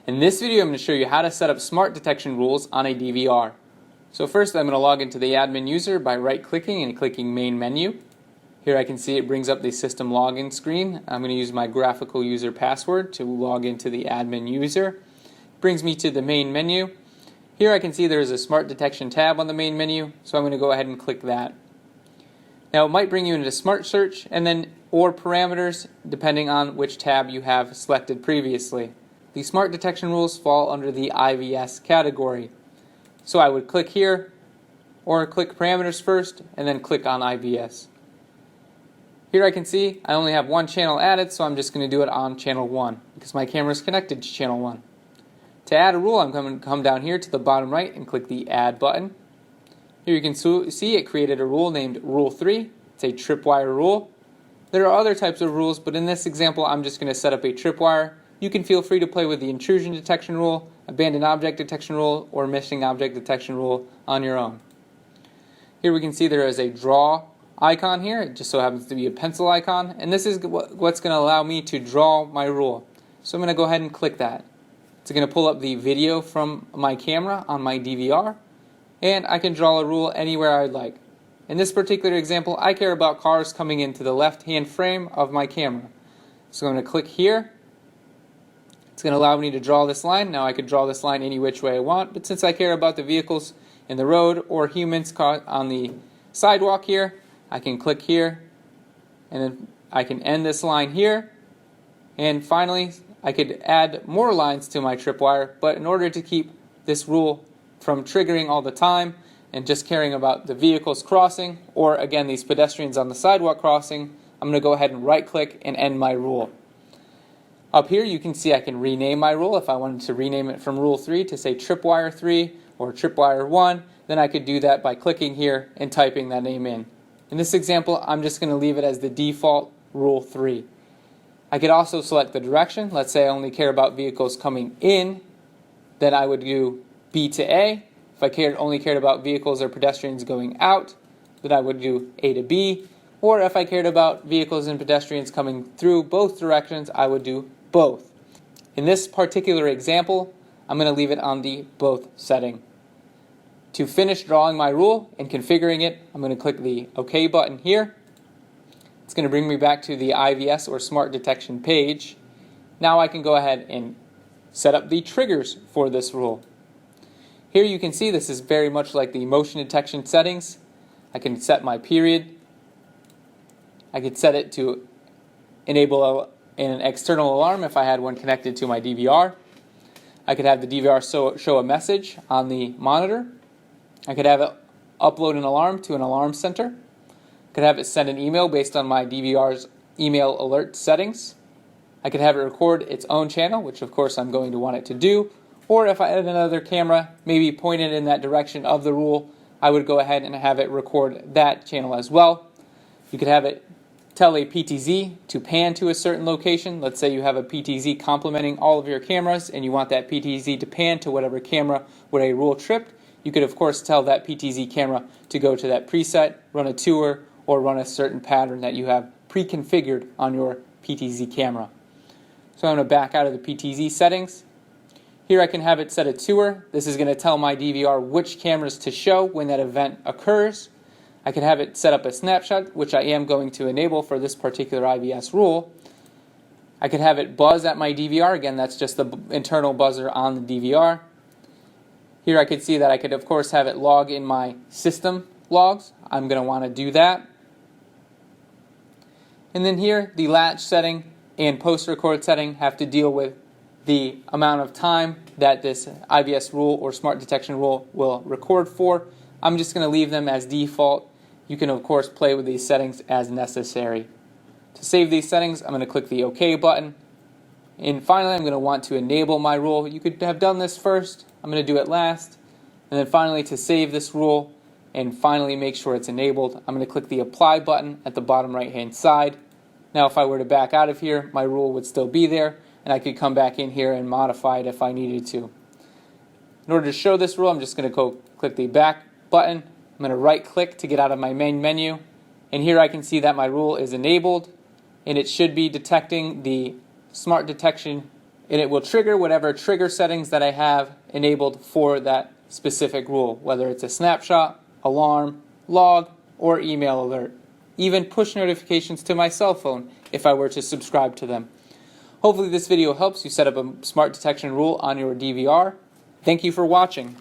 In this video, I'm going to show you how to set up smart detection rules on a DVR. So first, I'm going to log into the admin user by right-clicking and clicking Main Menu. Here I can see it brings up the system login screen. I'm going to use my graphical user password to log into the admin user. It brings me to the main menu. Here I can see there is a smart detection tab on the main menu, so I'm going to go ahead and click that. Now it might bring you into smart search and then or parameters depending on which tab you have selected previously. The smart detection rules fall under the IVS category. So I would click here or click parameters first and then click on IVS. Here I can see I only have one channel added, so I'm just going to do it on channel 1 because my camera is connected to channel 1. To add a rule, I'm going to come down here to the bottom right and click the Add button. Here you can see it created a rule named Rule 3. It's a tripwire rule. There are other types of rules, but in this example I'm just going to set up a tripwire. You can feel free to play with the intrusion detection rule, abandoned object detection rule, or missing object detection rule on your own. Here we can see there is a draw icon here. It just so happens to be a pencil icon, and this is what's going to allow me to draw my rule. So I'm going to go ahead and click that. It's going to pull up the video from my camera on my DVR, and I can draw a rule anywhere I'd like. In this particular example, I care about cars coming into the left-hand frame of my camera. So I'm going to click here. It's going to allow me to draw this line. Now I could draw this line any which way I want, but since I care about the vehicles in the road or humans caught on the sidewalk here, I can click here, and then I can end this line here. And finally, I could add more lines to my tripwire, but in order to keep this rule from triggering all the time and just caring about the vehicles crossing, or again these pedestrians on the sidewalk crossing, I'm going to go ahead and right-click and end my rule. Up here you can see I can rename my rule. If I wanted to rename it from Rule 3 to say Tripwire 3 or Tripwire 1, then I could do that by clicking here and typing that name in. In this example, I'm just going to leave it as the default Rule 3. I could also select the direction. Let's say I only care about vehicles coming in, then I would do B to A. If I only cared about vehicles or pedestrians going out, then I would do A to B. Or if I cared about vehicles and pedestrians coming through both directions, I would do both. In this particular example, I'm going to leave it on the both setting. To finish drawing my rule and configuring it, I'm going to click the OK button here. It's going to bring me back to the IVS or Smart Detection page. Now I can go ahead and set up the triggers for this rule. Here you can see this is very much like the motion detection settings. I can set my period. I could set it to enable an external alarm if I had one connected to my DVR. I could have the DVR show a message on the monitor. I could have it upload an alarm to an alarm center. I could have it send an email based on my DVR's email alert settings. I could have it record its own channel, which of course I'm going to want it to do. Or if I had another camera maybe pointed in that direction of the rule, I would go ahead and have it record that channel as well. You could have it tell a PTZ to pan to a certain location. Let's say you have a PTZ complementing all of your cameras and you want that PTZ to pan to whatever camera where a rule tripped. You could of course tell that PTZ camera to go to that preset, run a tour, or run a certain pattern that you have pre-configured on your PTZ camera. So I'm going to back out of the PTZ settings. Here I can have it set a tour. This is going to tell my DVR which cameras to show when that event occurs. I can have it set up a snapshot, which I am going to enable for this particular IVS rule. I could have it buzz at my DVR. Again, that's just the internal buzzer on the DVR. Here I could see that I could of course have it log in my system logs. I'm going to want to do that. And then here, the latch setting and post-record setting have to deal with the amount of time that this IVS rule or smart detection rule will record for. I'm just going to leave them as default. You can of course play with these settings as necessary. To save these settings, I'm going to click the OK button. And finally, I'm going to want to enable my rule. You could have done this first. I'm going to do it last. And then finally, to save this rule and finally make sure it's enabled, I'm going to click the Apply button at the bottom right-hand side. Now, if I were to back out of here, my rule would still be there, and I could come back in here and modify it if I needed to. In order to show this rule, I'm just going to go click the Back button. I'm going to right-click to get out of my main menu, and here I can see that my rule is enabled, and it should be detecting the smart detection and it will trigger whatever trigger settings that I have enabled for that specific rule, whether it's a snapshot, alarm, log, or email alert. Even push notifications to my cell phone if I were to subscribe to them. Hopefully this video helps you set up a smart detection rule on your DVR. Thank you for watching.